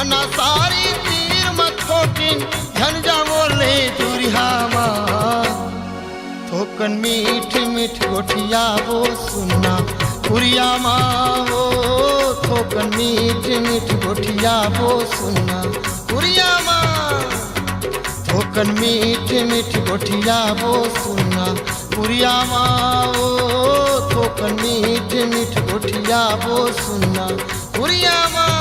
आना सारी तीर मथोकिन झंझा बोले दुरिहा माँ थोकन मीठ मीठ गोठिया वो सुनना पुरिया माँ वो थोकन मीठ मीठ गोठिया वो सुनना पुरिया माँ थोकन मीठ मीठ गोठिया वो सुनना पुरिया माँ वो थोकन मीठ मीठ गोठिया वो सुनना पुरिया माँ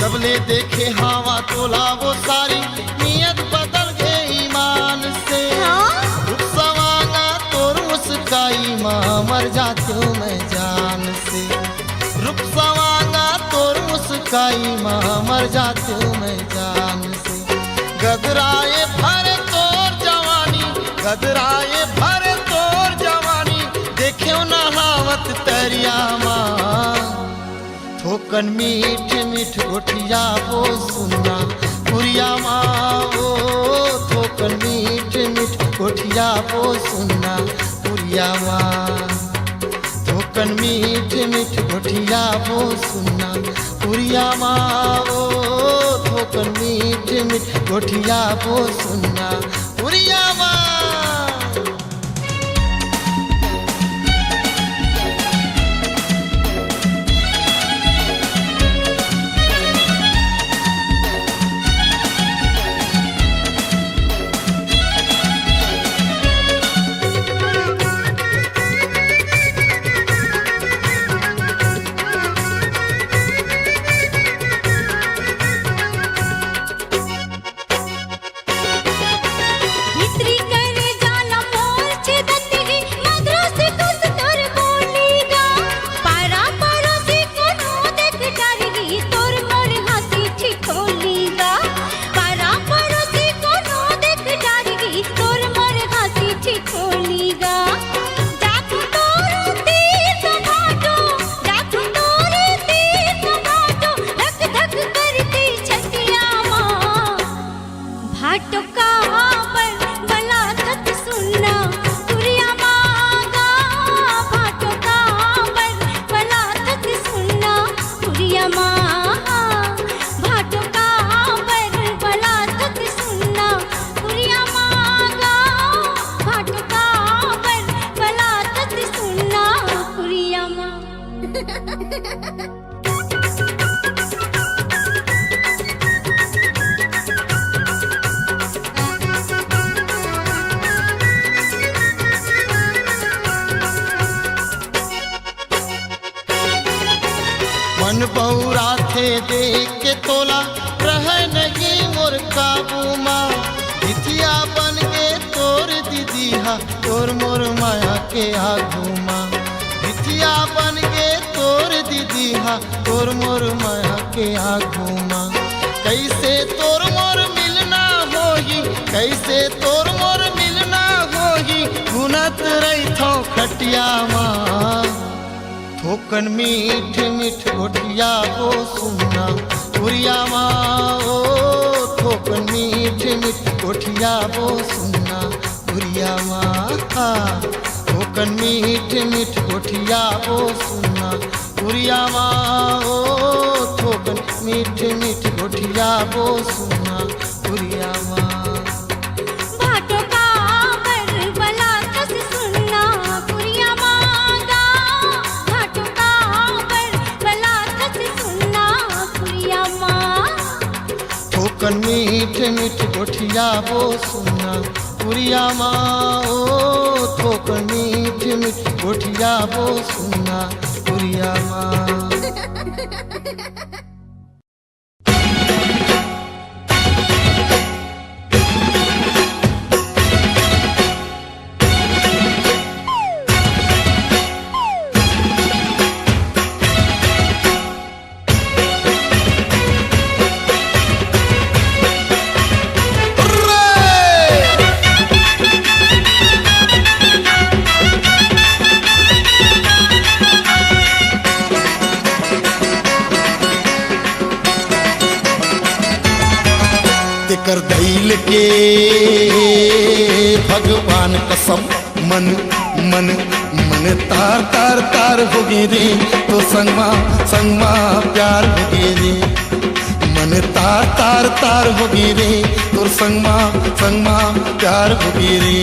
सबले देखे हवा तोला वो सारी नियत बदल गई ईमान से रुख सवांगा तोर मुस्काई माँ मर जाती हूँ मैं जान से रुख सवांगा तोर मुस्काई माँ मर जाती हूँ मैं जान से गदराए भरे तोर जवानी गदराए भरे तोर जवानी देखियो नहावत तरिया माँ थोकन मीठ मीठ गोठिया वो सुनना पुरिया माँ वो थोकन मीठ मीठ गोठिया वो सुनना पुरिया माँ थोकन मीठ मीठ गोठिया वो सुनना पुरिया माँ वो थोकन मीठ मीठ गोठिया वो सुनना पुरिया माँ मन बहुरा थे देख के तोला रह नहीं मोर काबू माँ भिथिया बन गे तोर दीदी हा तोर मोर माया के आगू माँ भिथिया बन गे तोर दीदी हा तोर मोर माया के आगू माँ कैसे तोर मोर मिलना होगी कैसे तोर मोर मिलना होगी गुनत रही थो खटिया माँ थोकन मीठ मीठ गोठिया वो सुनना पुरिया माँ ओ थोकन मीठ मीठ गोठिया वो सुनना पुरिया माँ थोकन मीठ मीठ गोठिया वो सुनना पुरिया माँ ओ थोकन मीठ मीठ गोठिया वो सुनना पुरिया माँ सुनना पुरिया माँ गा घाटों का थोकन मीठ मीठ गोठिया बो सुना पुरिया माँ ओ थोकन मीठ मीठ गोठिया बो सुना पुरिया माँ। कर दैल के भगवान कसम मन मन मन तार तार तार होगी रे तो संगमा संगमा प्यार होगी रे मन तार तार तार होगी रे तो संगमा संगमा प्यार होगी रे।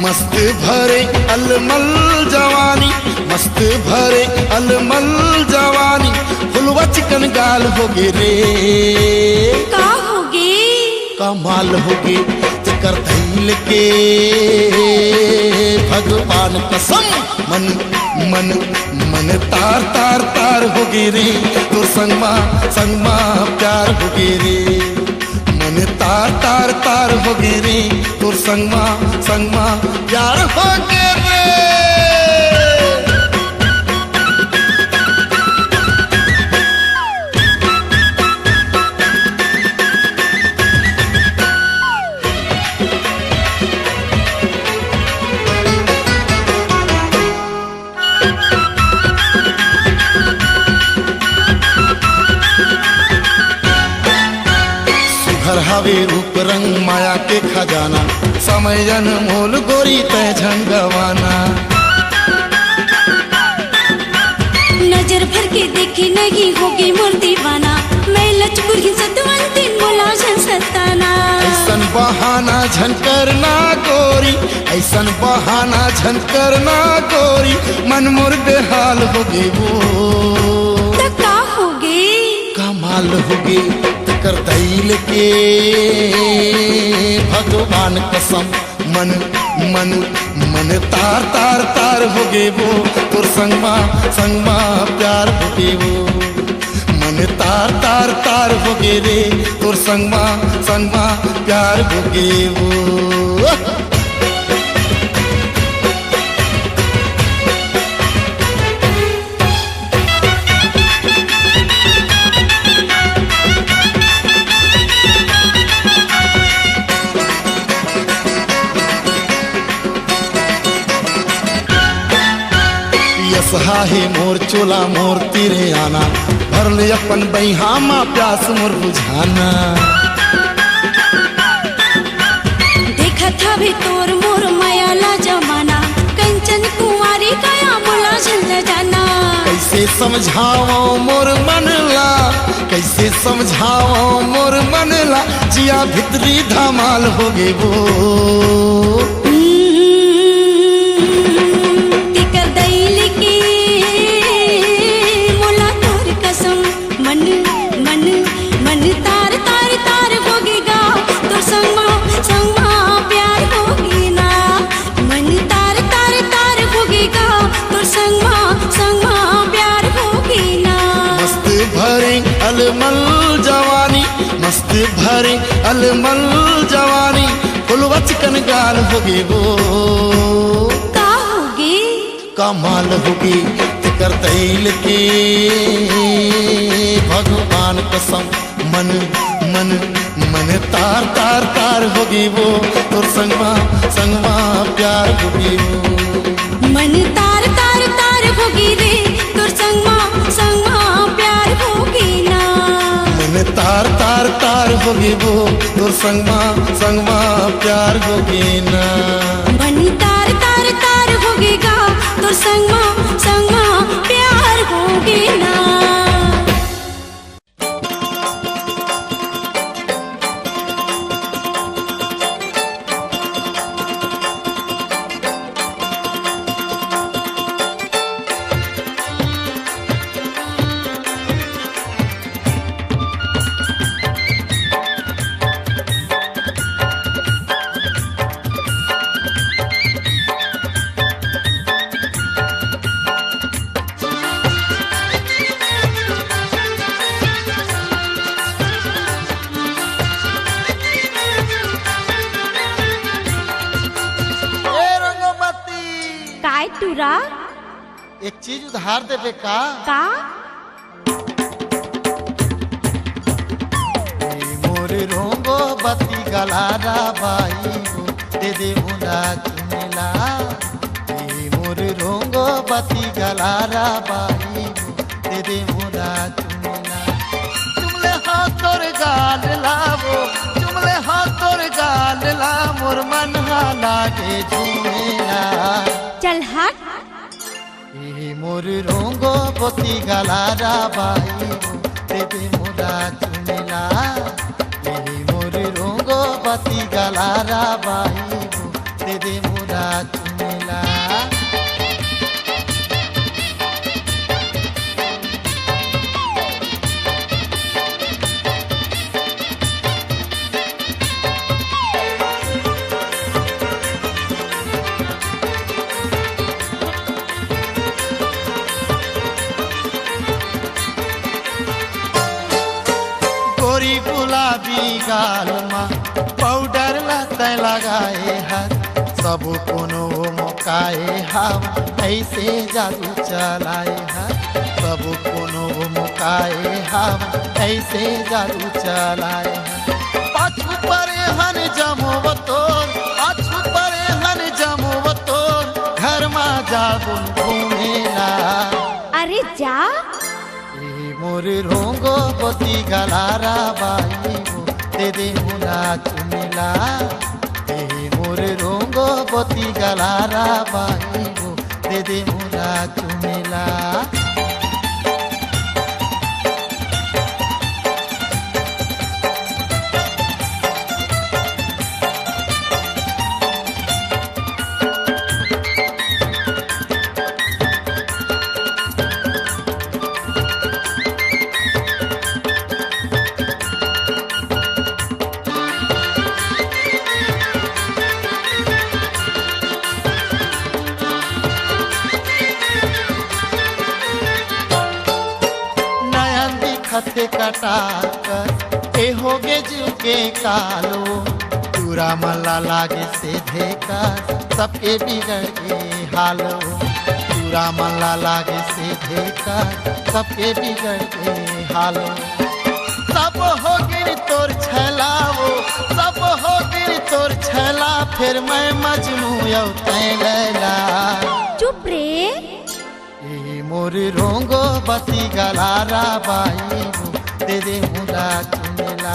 मस्त भरे अलमल जवानी मस्त भरे अलमल जवानी फुलवा चिकन गाल होगी रे का होगी कमाल होगी कर धैल के भगवान कसम मन मन मन तार तार तार होगी रे तो संगमा संगमा प्यार होगी रे मन तार तार तार होगी रे तो संगमा संगमा प्यार होगी रे। हवे रूप रंग माया के खजाना समय जन मोल गोरी तय झंगवाना। नजर भर के देखे नहीं होगी मोर दीवाना मैं लचकुरी सतवंती मोला झन सताना। ऐसन बहाना झन करना गोरी ऐसन बहाना झन करना गोरी मन मोर बेहाल होगी वो का होगी कमाल होगी कर दैल के भगवान कसम मन मन मन तार तार तार होगे वो तोर संगमा संगमा प्यार होगे वो मन तार तार तार होगे रे तोर संगमा संगमा प्यार होगे वो। सहाहे मोर चोला मोर तीरे आना भर ले अपन बैहा माँ प्यास मोर बुझाना। देखा था भी तोर मोर माया ला जमाना कंचन कुंवारी गया मोला झल जाना। कैसे समझाओ मोर मनला कैसे समझाओ मोर मनला जिया भितरी धमाल हो गए वो अलमल जवानी मस्त भरे अलमल जवानी फुलवा चिकन गाल होगी वो का होगी कमाल होगी कर दैल के भगवान कसम मन मन मन तार तार तार होगी वो तो संगमा संगमा प्यार होगी वो मन तार तार तार होगी रे तो संगमा संगमा प्यार होगी ना। मन तार तार तार होगी वो तो संगमा संगमा प्यार होगी ना। मन तार तार तार होगेगा तो संगमा संगमा प्यार होगी ना। एक चीज उधार देबे का? मोर रोंगो बती गलारा बाई हो दे दे मुला चुमेला। मोर रोंगो बती गलारा बाई हो दे दे मुला चुमेला। चुमले हाथ तोर गाल लावो, चुमले हाथ तोर गाल ला, मोर मन लागे झूमेला। चल हट। मोर रोंगो बती गलारा बाई हो दे दे मुला चुमेला। मोर रोंगो बती गलारा बाई हो दे दे मुला चुमेला। गोरी गुलाबी गाल मा पाउडर लते लगाए हाथ, सब कोनो मोकाए हम ऐसे जादू चलाए हाथ। सब कोनो मोकाए हम ऐसे जादू चलाए हाथ। पाछू पर हन जमो तोर, पाछू पर हन जमो तोर, घर मा जादू घूमेला। अरे जा। मोर रोंगो बती गलारा बाई हो दे दे मुला चुमेला। मोर रोंगो बती गलारा बाई हो दे दे मुला चुमेला। खते कटाकर ए होगे जुके कालो, पूरा मल्ला लागे से देखा सबके बिगड़ के हालो। पूरा मल्ला लागे से देखा सबके बिगड़ के हालो। सब हो गिर तोर छलावो, सब हो गिर तोर छला, फिर मैं मजनू यौ तै लैला। चुप रे। मोर रोंगो बती गलारा बाई हो दे दे मुला चुमेला।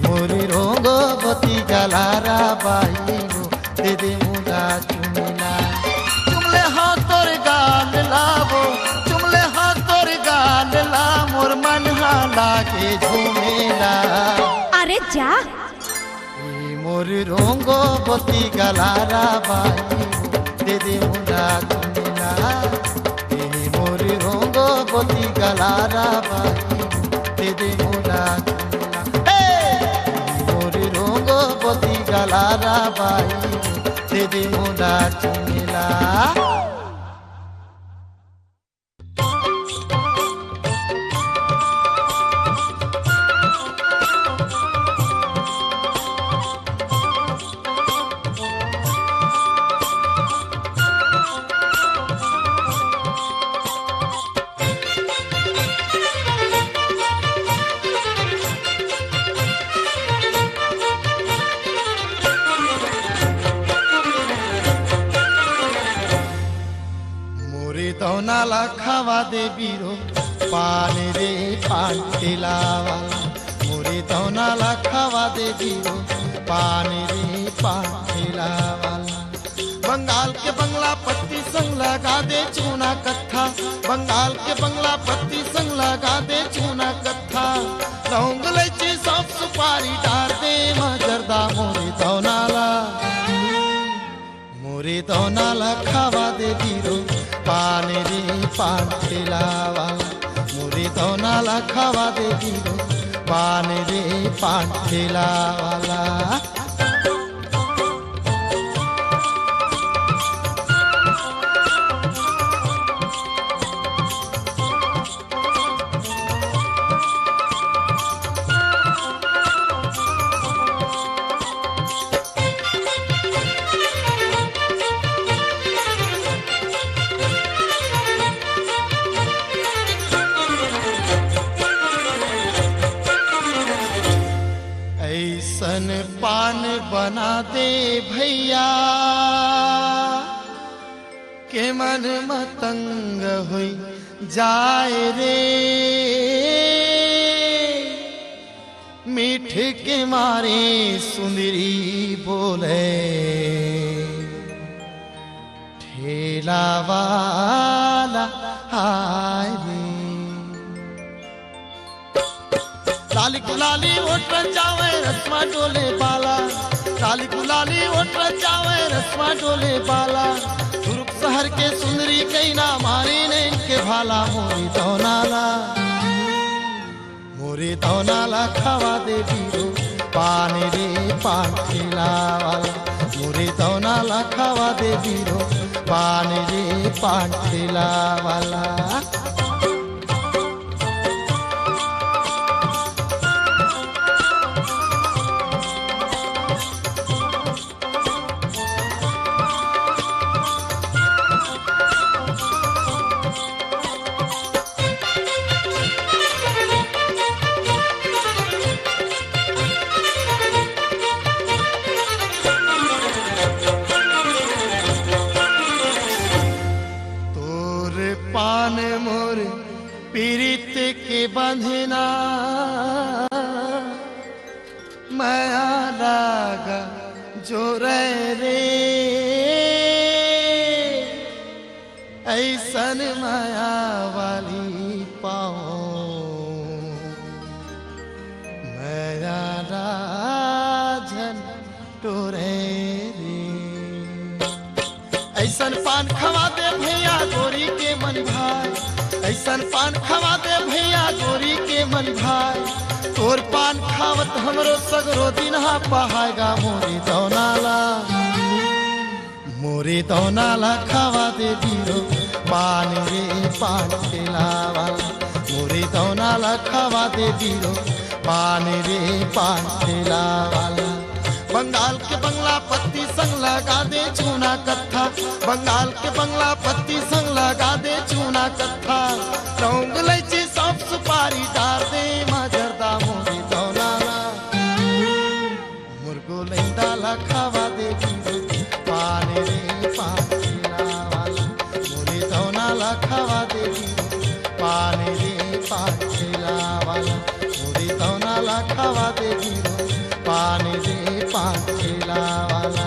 मोर रोंगो बती गलारा बाई हो दे दे मुला चुमेला। चुमले हाथ तोर गाल लावो, चुमले हाथ तोर गाल ला, मोर मन लागे झूमेला। अरे जा। मोर रोंगो बती गलारा बाई हो दे दे मुला चुमेला। मोर रोंगो बती गलारा बाई हो दे दे मुला चुमेला। मोर रोंगो बती गलारा बाई हो दे दे मुला चुमेला। दौनाला खावा दे बीरो पान रे पान ठेलावा। मोरे दौनाला खावा दे बीरो पान रे पान ठेलावा। बंगाल के बंगला पत्ती संग लगा दे चूना कत्था, बंगाल के बंगला पत्ती संग लगा दे चूना कत्था। लौंग इलायची सौंफ सुपारी डाल दे मजरदा मोरे दौनाला। मोरे दौनाला खावा दे बीरो पान रे पान ठेलावा। मोरे दौनाला खावा दे बीरो पान रे पान ठेलावाला। पान बना दे भैया के मन मतंग हुई जाए रे। मीठ के मारे सुंदरी बोले ठेला वाला हाय रे। लाली गुलाली ओट जावे रस्मा डोले बाला, लाली गुलाली ओट जावे रस्मा डोले बाला। तुरुप शहर के सुंदरी कई ना मारी ने इनके भाला। मोरे दौनाला खावा दे बीरो पान रे पान ठेला वाला। मोरे दौनाला खावा दे बीरो पान रे पान ठेला वाला। पान मोर पीरित के बंधना माया लागा जो रे। ऐसन माया वाली पाओ माया राजन टोरे रे। ऐसन पान खवा दे भैया गोरी के मन भाई, ऐसन पान खवा दे भैया गोरी के मन भाई। तोर पान खावत हमरो सगरो दिन हा पहाएगा। मोरे दौनाला खावा दे बीरो पान रे पान ठेला वाला। मोरे दौनाला खावा दे बीरो पान रे पान ठेला वाला। बंगाल के बंगला पत्ती संग लगा दे चूना कत्था, बंगाल के बंगला पत्ती संग लगा दे चूना कत्था। लौंग इलायची सौंफ सुपारी डाल दे मजरदा मोरी दौनाला। मुर्गो लैंडाला खावा दे बीरो पान रे पान ठेला वाला। मोरी दौनाला खावा दे बीरो पान रे पान ठेला वाला। मोरी दौनाला खावा दे बीरो पान रे पान ठेला वाला।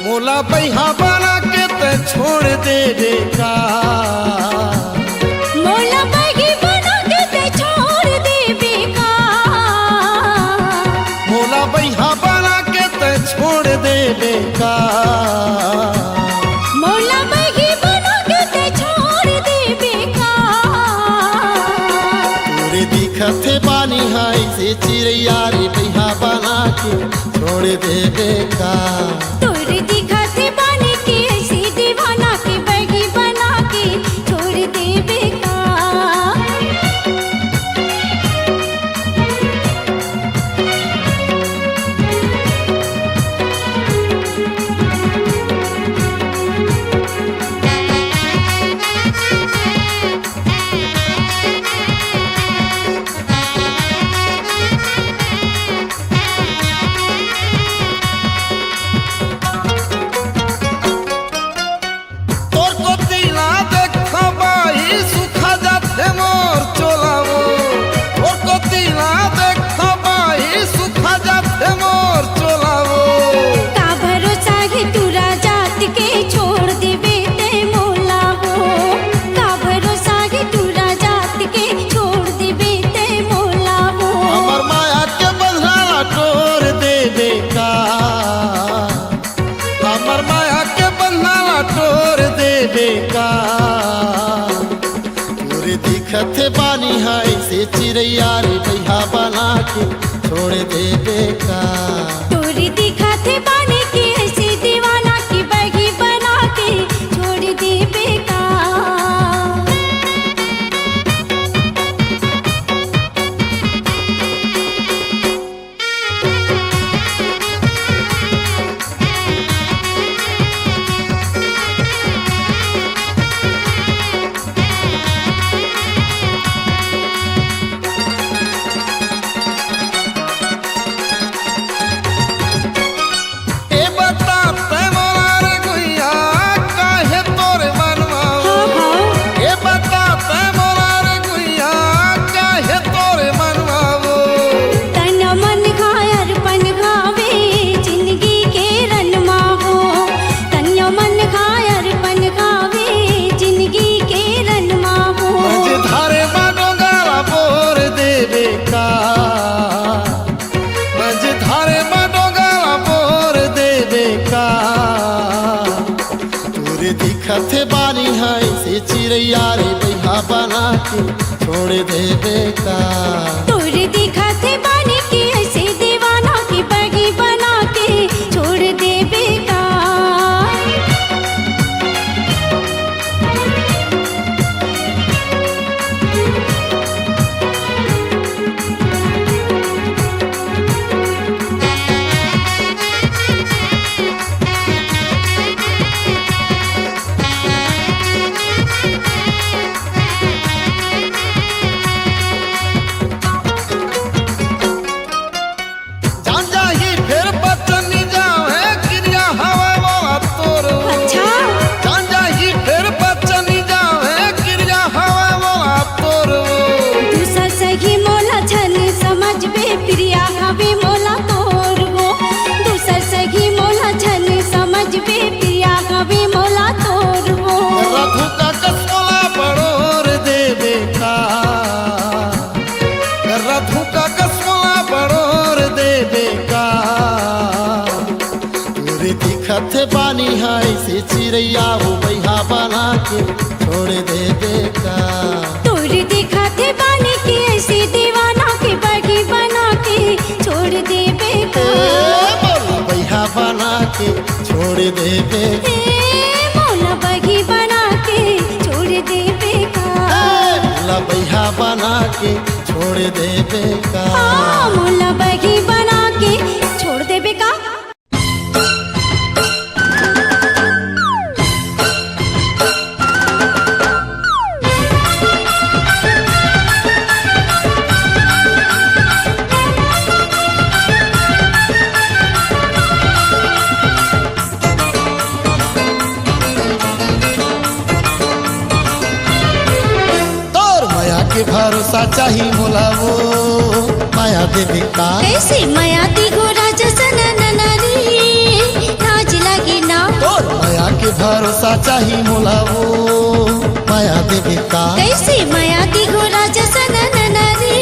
मोला बैहा बना के ते छोड़ दे का। मोला बैगी बना के ते छोड़ दे का। मोला बैहा बना के ते छोड़ दे का। मोला बैगी बना के ते छोड़ दे का। तोरे दिखत बानी हाय से चिड़ैया रे बैहा बना के छोड़ दे का। तोरे दिखत बानी के ऐसी दीवाना के बैगी बना के छोड़ दे का। बेका तोरे दिखत बानी है से चिड़ैया रे भैया बना के छोड़ दे बेका तोरे दिखत बानी कि ऐसे दीवाना की बगी बना के छोड़ दे बेकार। ए बता ते मोरा रे गुइया काहे तोरे मनवा हो। ए बता ते मोरा रे गुइया काहे तोरे मनवा हो। तन मन घायर पन घावे जिंदगी के रनमा हो। तन मन घायर पन घावे जिंदगी के रनमा हो। मझधारे बानो गाला बोर देवे का। मझधारे बानो गाला बोर देवे का। तोरे दिखत बानी है से चिड़ैया रे बैहा बना के छोड़ देवे का। तोरे दिखाते बानी की ऐसे दीवाना की बगी बना के छोड़ दे बेकार। जान जाही फिर बचन जावे क्रिया हवा वाला तोर। अच्छा जान जाही फिर बचन जावे क्रिया हवा वाला तोर। दूसर सही मोला छन समझ बे प्रिया हवे मोला तोर हो। दूसर सही मोला छन समझ बे प्रिया हवे मोला तोर हो। रघु का कसोला बड़ोर देवे का। रघु का कसोला बड़ोर देवे का। तोरे दिखत बानी है से चिड़ैया हो बैहा बना के छोड़ देवे का। तोरे दिखाते बानी की ऐसे दीवाना की बगी बना के छोड़ दे ए बेकार। बोला बैहा बना के छोड़ देवे। मोला बगी बना के छोड़ दे बेकार। बोला बैहा बना के छोड़ देवे का। हाँ, मोला बगी बना के छोड़ दे बेकार। तोर माया के भरोसा चाही मोला वो माया देवे का। कैसे माया दी घोड़ा जसन ननरी नाच लगी ना। तोर माया के भरोसा चाही मोला वो माया देवे का। कैसे माया दी घोड़ा जसन ननरी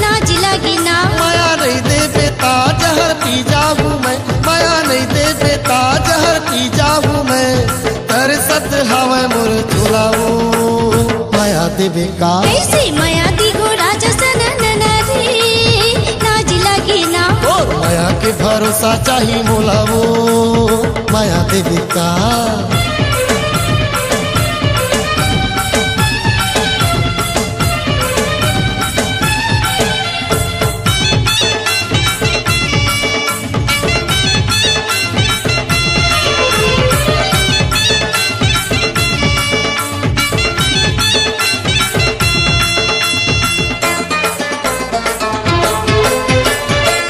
नाच लगी ना। माया नहीं देवे ता जहर पी जाऊं मैं। माया नहीं देवे ता जहर पी जाऊं मैं। तरसत हवा मोर झुलाओ माया देवे का। कैसे माया दी घोड़ा जसन ननरी नाच लगी ना। तोर माया के भरोसा चाही मोला वो माया देवे का।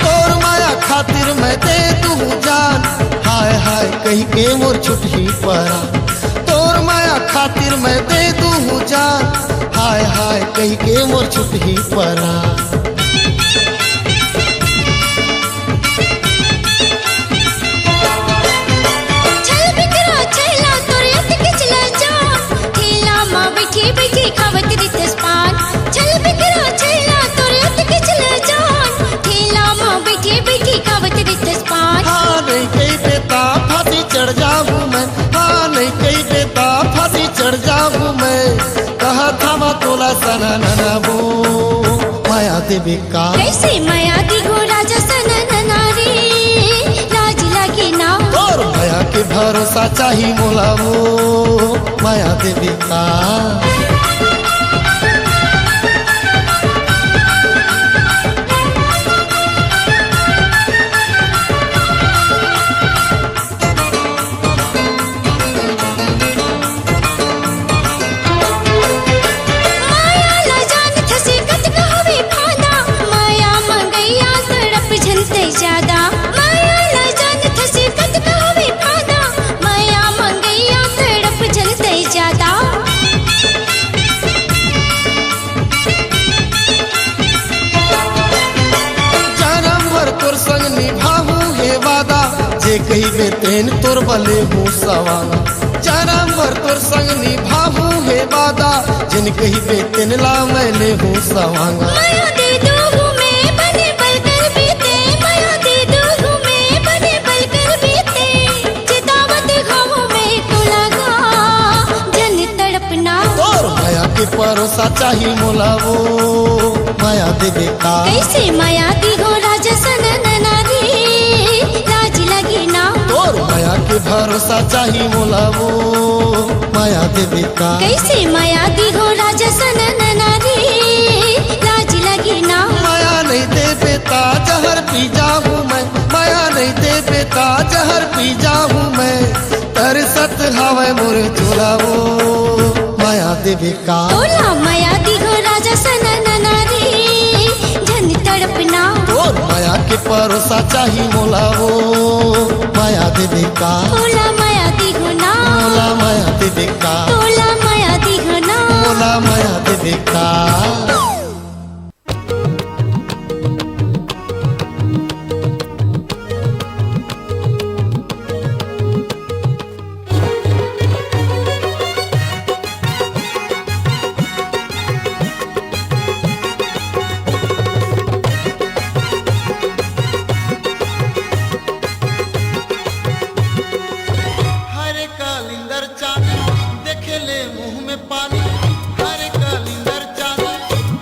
तोर माया खातिर मैं दे दूं जान। हाय हाय कहीं के मोर छुट्टी परा। तोर माया खातिर मैं दे दूं जान। हाय हाय कहीं के मोर छुट्टी परा। चल बिकरा चला तोरे अत चला जा। ठेला मां बैठी बैठी खावत रितस पान। चल बिकरा चला तोरे अत चला जा। ठेला मां बैठी बैठी खावत रितस पान। हाँ नहीं कहीं बेता फांसी चढ़ जाऊं मैं। हाँ नहीं कहीं बेता फांसी चढ़ जाऊं मैं। कहा था मैं तोला सना नना वो माया देवी का। कैसे माया दी घोड़ा जसन नारी लाज लगी ना। के भरोसा चाही मोला वो माया देवी का। माया ला जान थसे कत कहवे फादा, माया मंगैया तड़प झनते ज्यादा। माया ला जान थसे कत कहवे फादा, माया मंगैया तड़प झनते ज्यादा। जन्म भर तोर संग निभाहू हे वादा, जे कहिबे तेन तोर बले हूँ सवांगा। जन्म भर तोर संग निभाहू हे वादा, जिन कहिबे तेन ला मैंने हूँ सवांगा। माया दे दूँ मैं बने बलकर बीते, माया दे दूँ मैं बने बलकर बीते। चितावत घावों में को लगा जन तड़पना। तोर माया के भरोसा चाही मोला वो माया देवे का। कैसे माया दी हो राजा सनन नारी, लाज लगी ना। तोर माया के भरोसा चाही मोला वो माया देवे का। कैसे माया दी हो राजा सनन नारी, लाज लगी ना। माया नहीं दे बेटा जहर पी जाऊं मैं, माया नहीं दे बेटा जहर पी जाऊं मैं। तरसत हवे मोरे चोला वो माया देवे का। तोला माया दी हो राजा सनन नारी, जन तड़पना। तोर माया के भरोसा चाही मोला वो माया देवे का। तोला माया दी हो ना, मोला माया देवे का। तोला माया दी हो ना। मोला माया देवे का। हरे कालिंदर चांद देखे ले मुंह में पानी, हरे कालिंदर चांद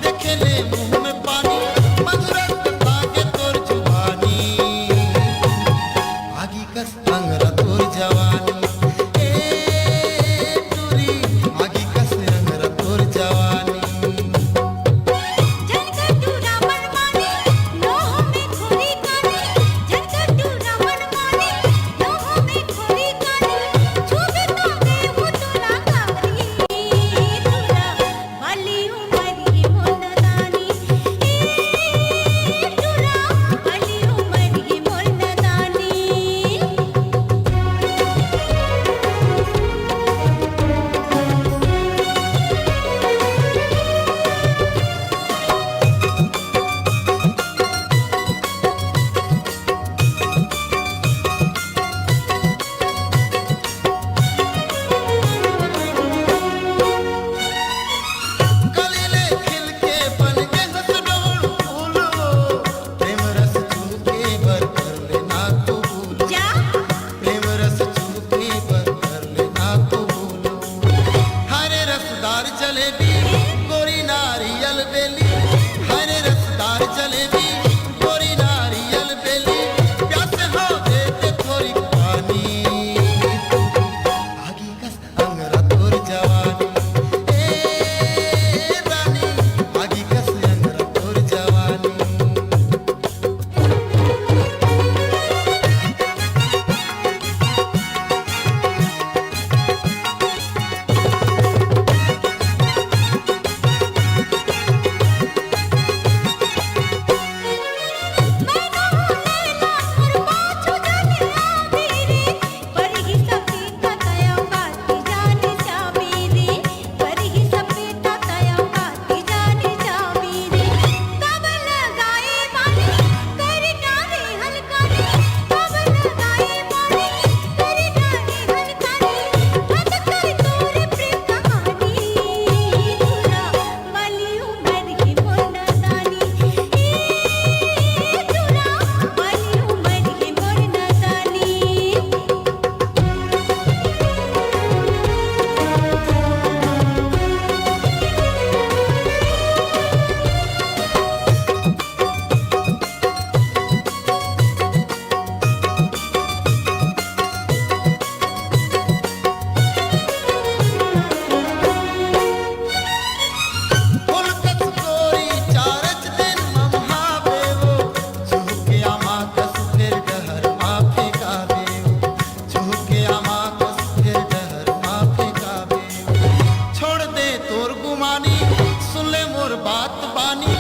बात बानी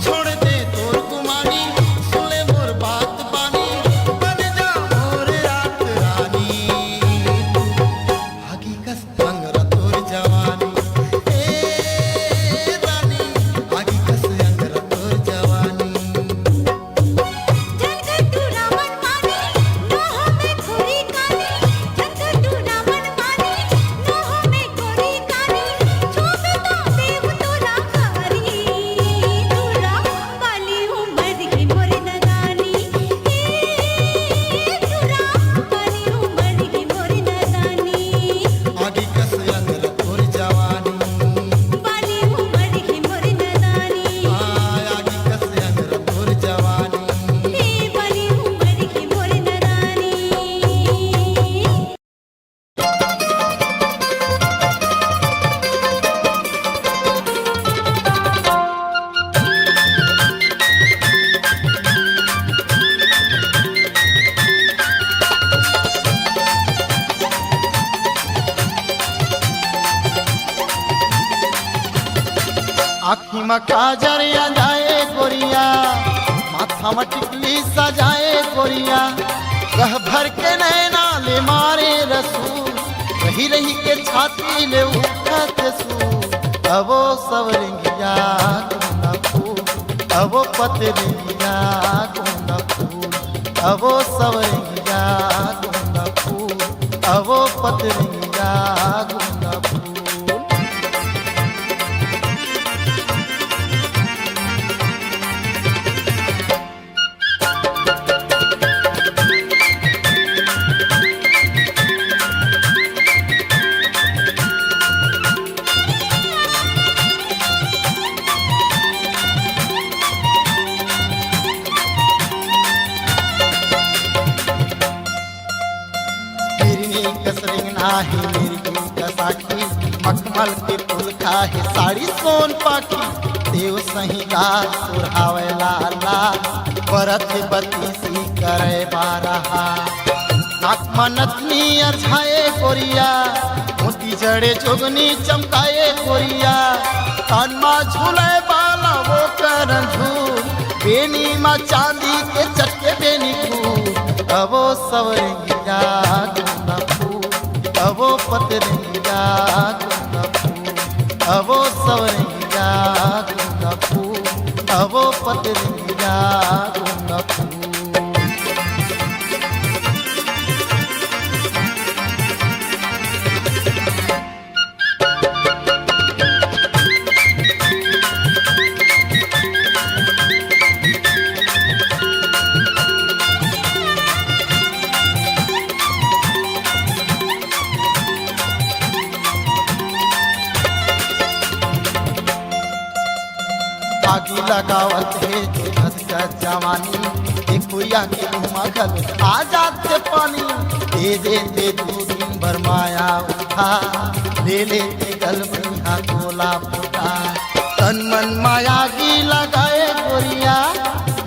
छोड़ दे तोर गुमानी सुने मोर बात बानी बन जा मोर रात रानी हकीकत अंगरा तोर जवानी ए रानी हकीकत अंगरा तोर जवानी झंझटू रामन मानी नोह में खोरी कानी झंझटू रामन मानी नोह में खोरी कानी छूबे तो देव तोरा कारी तोरा वाली उम्र की मोर नदानी तोरा वाली उम्र की मोर नदानी हकीकत अंगरा तोर जवानी वाली उम्र की मोर नदानी हकीकत अंगरा तोर जवानी वाली उम्र की मोर नदानी आँखी में काजर जाए गोरिया माथा में टिकली सजाए गोरिया रह भर के नैना ले मारे रसूल रही रही के छाती ले उठत सूल अबो सवरंगिया गुना फूल अबो पतरिया गुना फूल अबो सवरंगिया गुना फूल अबो पतरिया गुना फूल हिरनी कसरिंग नाही मिर्गी कसाकी मखमल के फूल खाहे साड़ी सोन पाकी देव सही गाल सुरहावे लाला बरत बत्तीसी करे बारहा नाक मनतनी अरझाए गोरिया मोती जड़े जोगनी चमकाए गोरिया कान मा झूले बाला वो करन झूल बेनी मा चांदी के चटके बेनी फूल अबो सवरंगिया गुना फूल अबो पतरंगिया गुना फूल अबो सवरंगिया गुना फूल अबो पतरंगिया गुना फूल आगी लगावत है जो धसका जवानी देखुया के मगल आ जाते पानी दे दे दो दिन भर माया उठा ले लेते गल बनिया गोला फूटा तन मन माया की लगाए गोरिया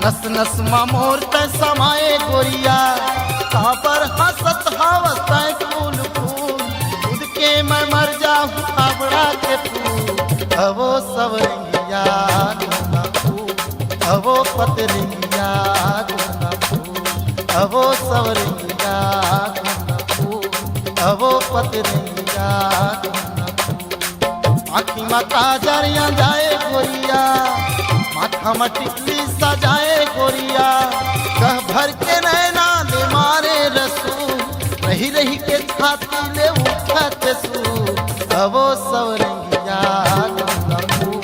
नस नस मा मोर ते समाए गोरिया पर हंसत हवस फूल फूल खुद के मैं मर जाऊं आबड़ा के फूल अबो सवरंगिया गुना फूल अबो पतरंगिया गुना फूल अबो सवरंगिया गुना फूल अबो पतरंगिया गुना फूल आँखी में काजरिया जाए गोरिया माथा में टिकली सजाए गोरिया कह भर के नैना ले मारे रसूल रही रही के छाती ले उठत सूल अबो सवरंगिया गुना फूल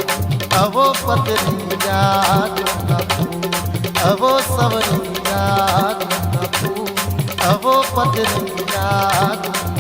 अबो पतरंगिया गुना फूल अबो सवरंगिया गुना फूल अबो पतरंगिया गुना